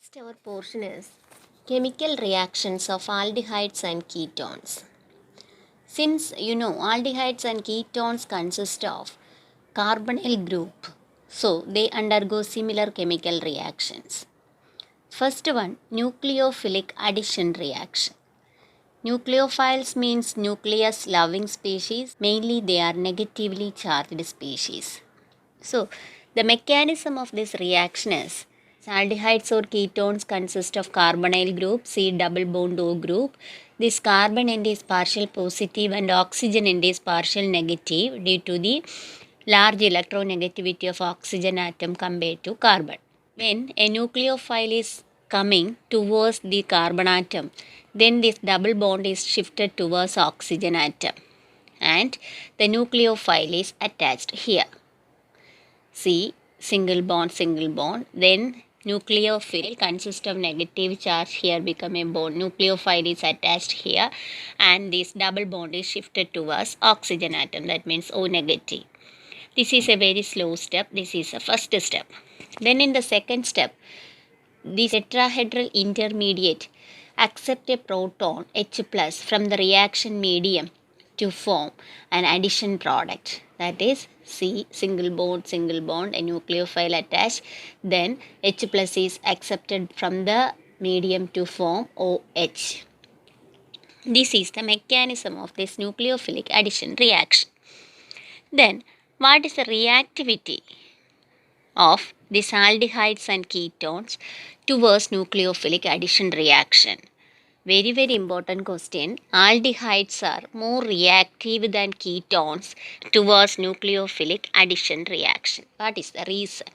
Next, our portion is chemical reactions of aldehydes and ketones. Since aldehydes and ketones consist of carbonyl group, so they undergo similar chemical reactions. First one, nucleophilic addition reaction. Nucleophiles means nucleus loving species, mainly they are negatively charged species. So, the mechanism of this reaction is aldehydes or ketones consist of carbonyl group, C double bond O group. This carbon end is partial positive and oxygen end is partial negative due to the large electronegativity of oxygen atom compared to carbon. When a nucleophile is coming towards the carbon atom, then this double bond is shifted towards oxygen atom and the nucleophile is attached here. C single bond, then nucleophile consists of negative charge, here become a bond, nucleophile is attached here and this double bond is shifted towards oxygen atom, that means O negative. This is a very slow step, this is the first step. Then in the second step, this tetrahedral intermediate accept a proton H plus from the reaction medium to form an addition product, that is C single bond, a nucleophile attached, then H plus is accepted from the medium to form OH. This is the mechanism of this nucleophilic addition reaction. Then what is the reactivity of these aldehydes and ketones towards nucleophilic addition reaction? Very, very important question. Aldehydes are more reactive than ketones towards nucleophilic addition reaction. What is the reason?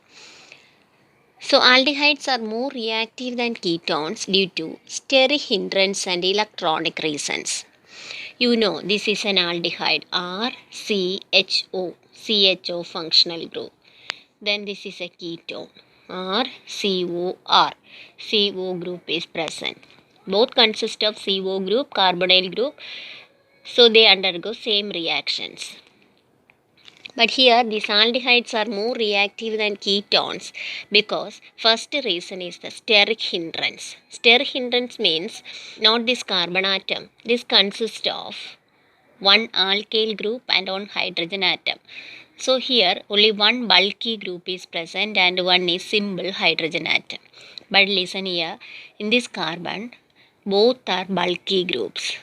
So, aldehydes are more reactive than ketones due to steric hindrance and electronic reasons. You know, this is an aldehyde, RCHO, CHO functional group. Then this is a ketone, RCOR, CO group is present. Both consist of CO group, carbonyl group, so they undergo same reactions. But here these aldehydes are more reactive than ketones because first reason is the steric hindrance. Steric hindrance means not this carbon atom. This consists of one alkyl group and one hydrogen atom. So here only one bulky group is present and one is simple hydrogen atom. But listen here, in this carbon, both are bulky groups,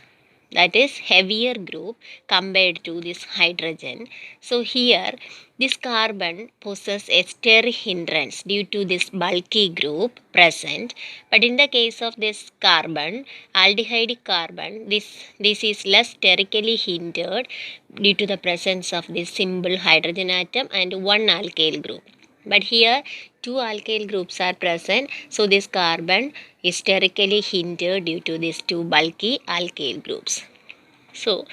that is heavier group compared to this hydrogen. So here this carbon possesses a steric hindrance due to this bulky group present, but in the case of this carbon, aldehyde carbon, this is less sterically hindered due to the presence of this simple hydrogen atom and one alkyl group. But here two alkyl groups are present, so this carbon is sterically hindered due to these two bulky alkyl groups. So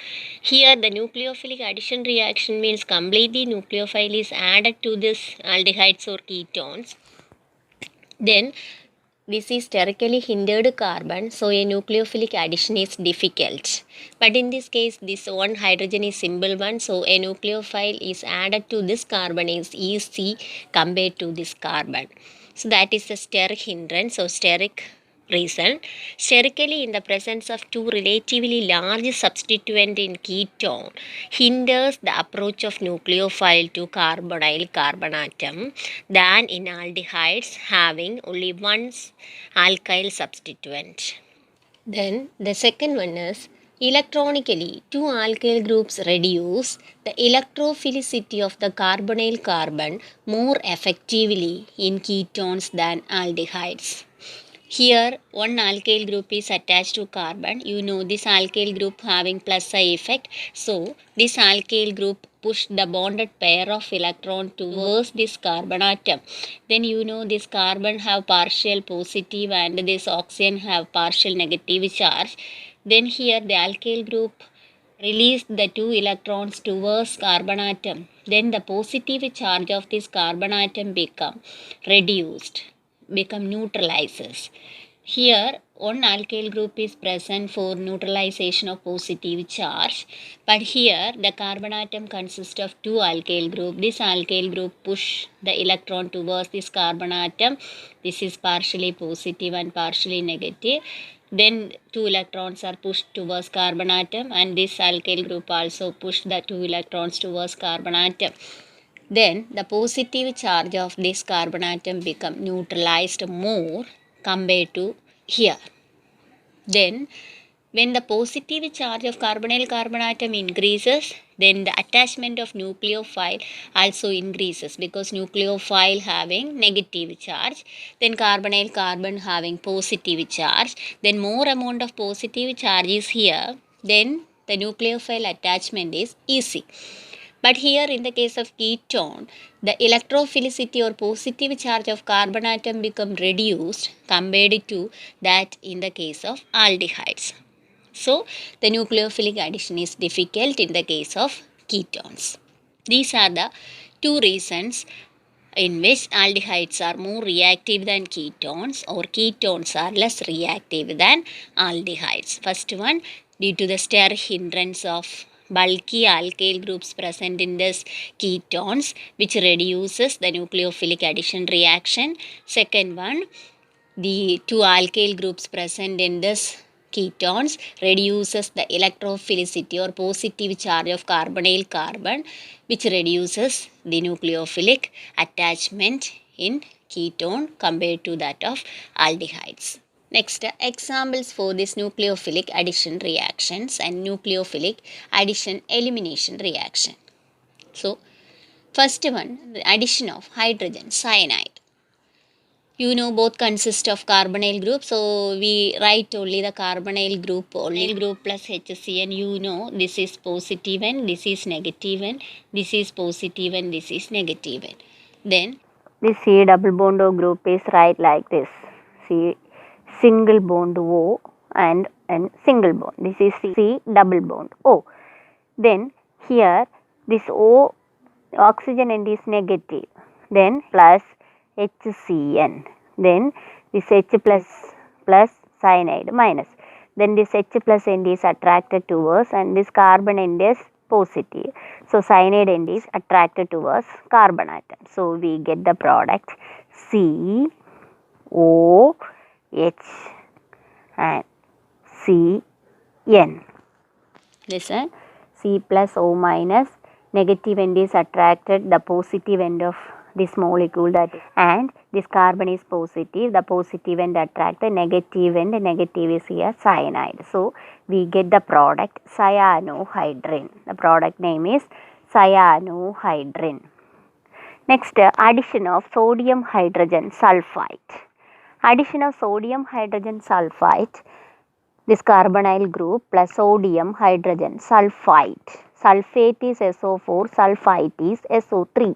here the nucleophilic addition reaction means completely nucleophile is added to this aldehydes or ketones. Then this is sterically hindered carbon, so a nucleophilic addition is difficult. But in this case, this one hydrogen is simple one, so a nucleophile is added to this carbon is easy compared to this carbon. So that is the steric hindrance, so steric reason. Sterically, in the presence of two relatively large substituent in ketone, hinders the approach of nucleophile to carbonyl carbon atom than in aldehydes having only one alkyl substituent. Then the second one is electronically two alkyl groups reduce the electrophilicity of the carbonyl carbon more effectively in ketones than aldehydes. Here one alkyl group is attached to carbon. You know this alkyl group having plus I effect. So this alkyl group push the bonded pair of electron towards this carbon atom. Then you know this carbon have partial positive and this oxygen have partial negative charge. Then here the alkyl group release the two electrons towards carbon atom. Then the positive charge of this carbon atom become reduced, become neutralizes. Here one alkyl group is present for neutralization of positive charge, but here the carbon atom consists of two alkyl group. This alkyl group push the electron towards this carbon atom. This is partially positive and partially negative. Then two electrons are pushed towards carbon atom, and this alkyl group also push the two electrons towards carbon atom. Then the positive charge of this carbon atom become neutralized more compared to here. Then when the positive charge of carbonyl carbon atom increases, then the attachment of nucleophile also increases, because nucleophile having negative charge, then carbonyl carbon having positive charge, then more amount of positive charge is here, then the nucleophile attachment is easy. But here in the case of ketone, the electrophilicity or positive charge of carbon atom become reduced compared to that in the case of aldehydes. So the nucleophilic addition is difficult in the case of ketones. These are the two reasons in which aldehydes are more reactive than ketones, or ketones are less reactive than aldehydes. First one, due to the stir hindrance of bulky alkyl groups present in this ketones, which reduces the nucleophilic addition reaction. Second one, the two alkyl groups present in this ketones reduces the electrophilicity or positive charge of carbonyl carbon, which reduces the nucleophilic attachment in ketone compared to that of aldehydes. Next, examples for this nucleophilic addition reactions and nucleophilic addition elimination reaction. So, first one, the addition of hydrogen cyanide. You know both consist of carbonyl group, so we write only the carbonyl group only. Group plus HCN, you know this is positive and this is negative and this is positive and this is negative. Then this C double bond O group is right like this. C single bond O and single bond. This is C double bond O. Then here this O oxygen end is negative. Then plus HCN. Then this H plus cyanide minus. Then this H plus end is attracted towards and this carbon end is positive. So cyanide end is attracted towards carbon atom. So we get the product COH and CN. Listen, C plus O minus, negative end is attracted the positive end of this molecule, that and this carbon is positive, the positive end attract the negative end, negative is here cyanide. So we get the product cyanohydrin. The product name is cyanohydrin. Next, addition of sodium hydrogen sulfite. Addition of sodium hydrogen sulfite, this carbonyl group plus sodium hydrogen sulfite. Sulfate is SO4, sulfite is SO3.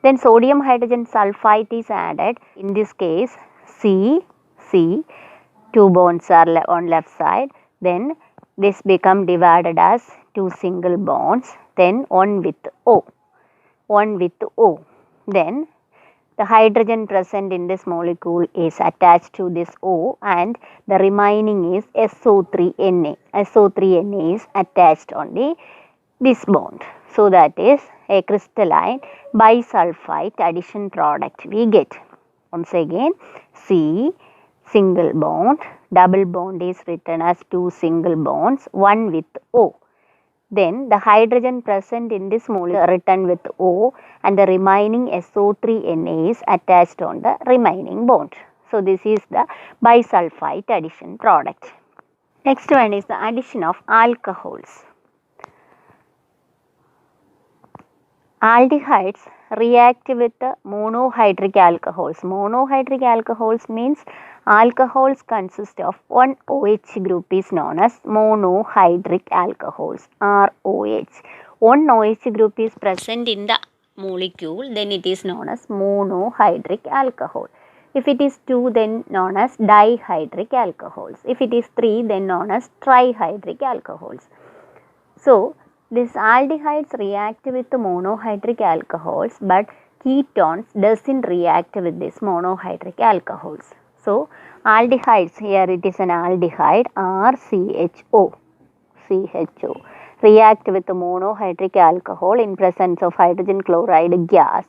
Then sodium hydrogen sulfite is added. In this case, C, two bonds are on left side. Then this become divided as two single bonds. Then one with O. Then the hydrogen present in this molecule is attached to this O and the remaining is SO3Na. SO3Na is attached on this bond. So that is a crystalline bisulfite addition product we get. Once again, C single bond, double bond is written as two single bonds, one with O. Then the hydrogen present in this molecule written with O and the remaining SO3Na is attached on the remaining bond. So this is the bisulfite addition product. Next one is the addition of alcohols. Aldehydes react with the monohydric alcohols. Monohydric alcohols means alcohols consist of one OH group is known as monohydric alcohols, ROH. One OH group is present in the molecule, then it is known as monohydric alcohol. If it is 2, then known as dihydric alcohols. If it is 3, then known as trihydric alcohols. So these aldehydes react with the monohydric alcohols, but ketones doesn't react with these monohydric alcohols. So Aldehydes, here it is an aldehyde, RCHO. CHO. React with monohydric alcohol in presence of hydrogen chloride gas.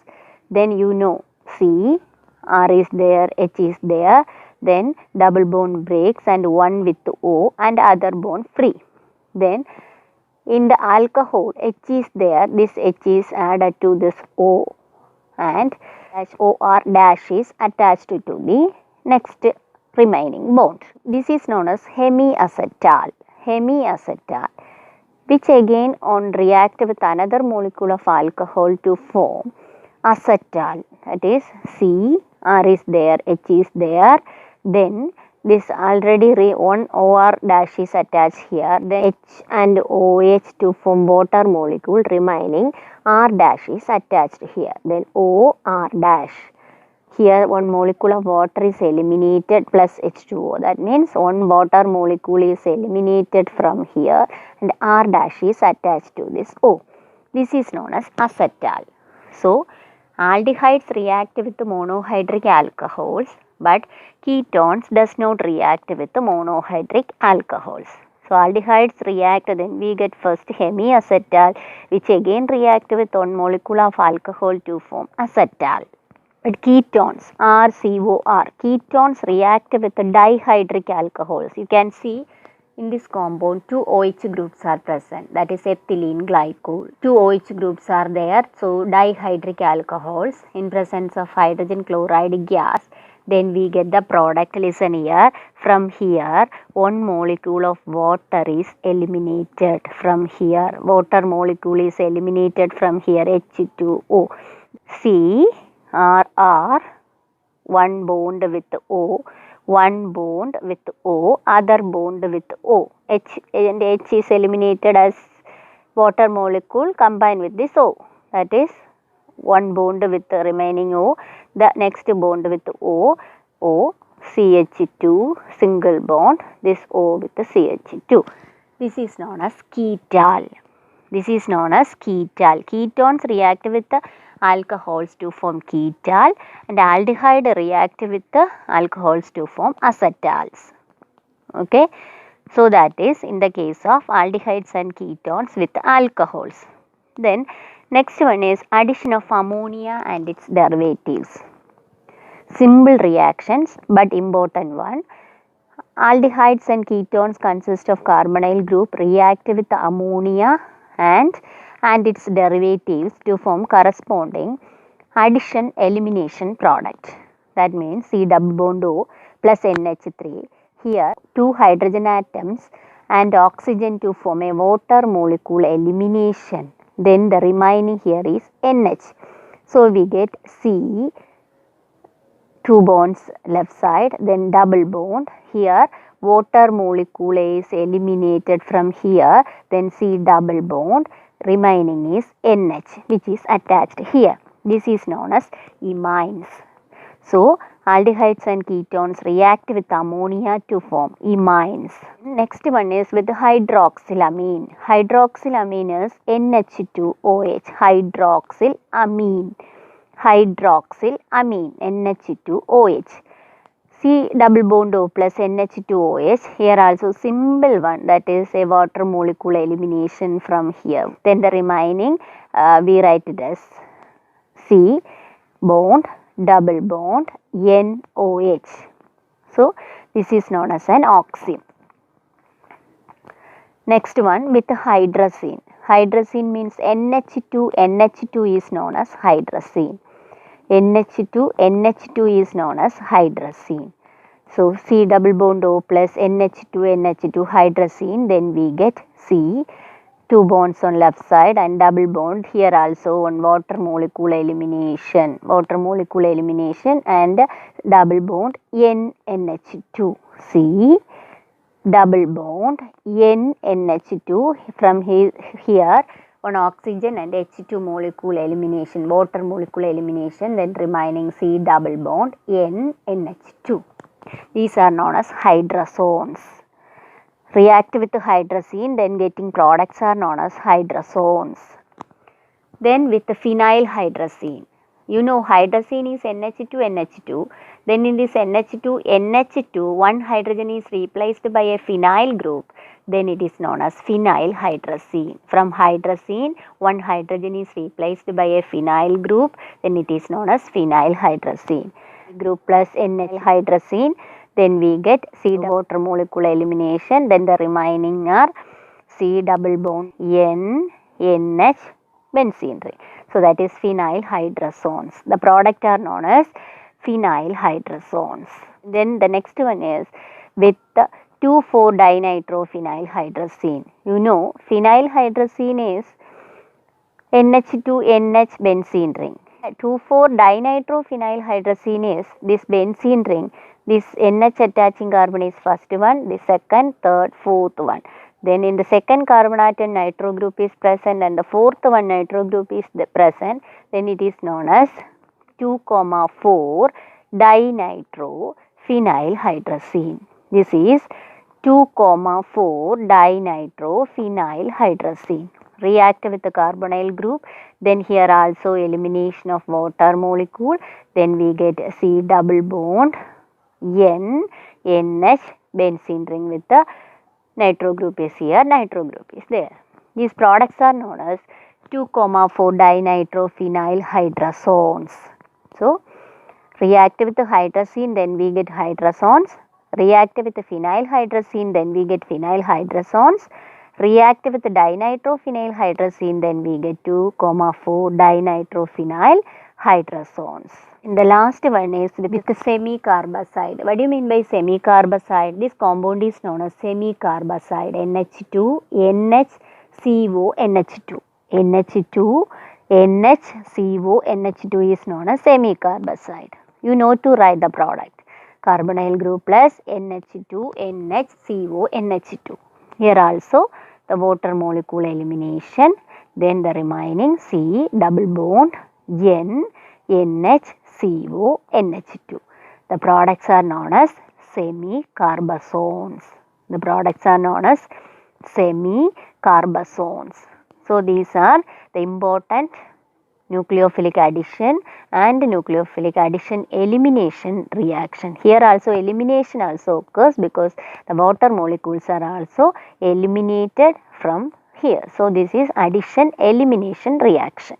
Then you know C, R is there, H is there. Then double bond breaks and one with O and other bond free. Then in the alcohol, H is there, this H is added to this O and OR dash is attached to the next remaining bond. This is known as hemiacetal. Hemiacetal, which again on react with another molecule of alcohol to form acetal. That is C, R is there, H is there. Then this already one OR dash is attached here. Then H and OH to form water molecule, remaining R dash is attached here. Then OR dash. Here one molecule of water is eliminated plus H2O. That means one water molecule is eliminated from here and R dash is attached to this O. This is known as acetal. So, aldehydes react with monohydric alcohols, but ketones does not react with monohydric alcohols. So, aldehydes react, then we get first hemiacetal, which again react with one molecule of alcohol to form acetal. But ketones, RCOR, ketones react with dihydric alcohols. You can see in this compound, two OH groups are present, that is ethylene glycol. Two OH groups are there, so dihydric alcohols in presence of hydrogen chloride gas. Then we get the product. Listen here, from here one molecule of water is eliminated from here. Water molecule is eliminated from here, H2O. C, R, one bond with O, one bond with O, other bond with O. H and H is eliminated as water molecule combined with this O. That is one bond with the remaining O, the next bond with O, CH2, single bond, this O with the CH2. This is known as ketal. This is known as ketal. Ketones react with the alcohols to form ketal and aldehyde react with the alcohols to form acetals. Okay. So, that is in the case of aldehydes and ketones with alcohols. Then next one is addition of ammonia and its derivatives. Simple reactions but important one. Aldehydes and ketones consist of carbonyl group react with ammonia and its derivatives to form corresponding addition elimination product. That means C double bond O plus NH3. Here two hydrogen atoms and oxygen to form a water molecule elimination. Then the remaining here is NH. So we get C, two bonds left side, then double bond. Here water molecule is eliminated from here, then C double bond, remaining is NH, which is attached here. This is known as imines. So, aldehydes and ketones react with ammonia to form imines. Next one is with hydroxylamine. Hydroxylamine is NH2OH, hydroxylamine. Hydroxylamine, NH2OH. C double bond O plus NH2OH. Here also simple one, that is a water molecule elimination from here. Then the remaining we write it as C bond double bond NOH. So this is known as an oxime. Next one with hydrazine. Hydrazine means NH2. NH2 is known as hydrazine. NH2 is known as hydrazine. So C double bond O plus NH2 hydrazine. Then we get C, two bonds on left side and double bond. Here also one water molecule elimination. Water molecule elimination and double bond NH2. C double bond NH2 from here on oxygen and H2 molecule elimination, water molecule elimination, then remaining C double bond NH2. These are known as hydrazones. React with hydrazine, then getting products are known as hydrazones. Then with the phenylhydrazine. You know hydrazine is NH2, NH2. Then in this NH2, NH2, one hydrogen is replaced by a phenyl group. Then it is known as phenylhydrazine. From hydrazine, one hydrogen is replaced by a phenyl group. Then it is known as phenylhydrazine. Group plus NH hydrazine. Then we get C water molecule elimination. Then the remaining are C double bond N, NH, benzene ring. So that is phenylhydrazones. The product are known as phenylhydrazones. Then the next one is with 2,4-dinitrophenylhydrazine. You know phenylhydrazine is NH2NH benzene ring. 2,4-dinitrophenylhydrazine is this benzene ring. This NH attaching carbon is first one, the second, third, fourth one. Then in the second carbon atom nitro group is present and the fourth one nitro group is present. Then it is known as 2,4 dinitrophenylhydrazine. This is 2,4 dinitrophenylhydrazine. React with the carbonyl group. Then here also elimination of water molecule. Then we get C double bond N, NH benzene ring with the nitro group is here, nitro group is there. These products are known as 2,4 dinitrophenylhydrazones. So, react with the hydrazine, then we get hydrazones. React with the phenylhydrazine, then we get phenylhydrazones. React with the dinitrophenylhydrazine, then we get 2,4 dinitrophenylhydrazones. And the last one is with the semi-carbazide. What do you mean by semi-carbazide? This compound is known as semi-carbazide. NH2, NHCO, NH2. NH2, NHCO, NH2 is known as semi-carbazide. You know to write the product. Carbonyl group plus NH2, NHCO, NH2. Here also the water molecule elimination. Then the remaining C double bond N, NHCO, NH2. The products are known as semi-carbazones. The products are known as semi-carbazones. So these are the important nucleophilic addition and nucleophilic addition elimination reaction. Here also elimination also occurs because the water molecules are also eliminated from here. So this is addition elimination reaction.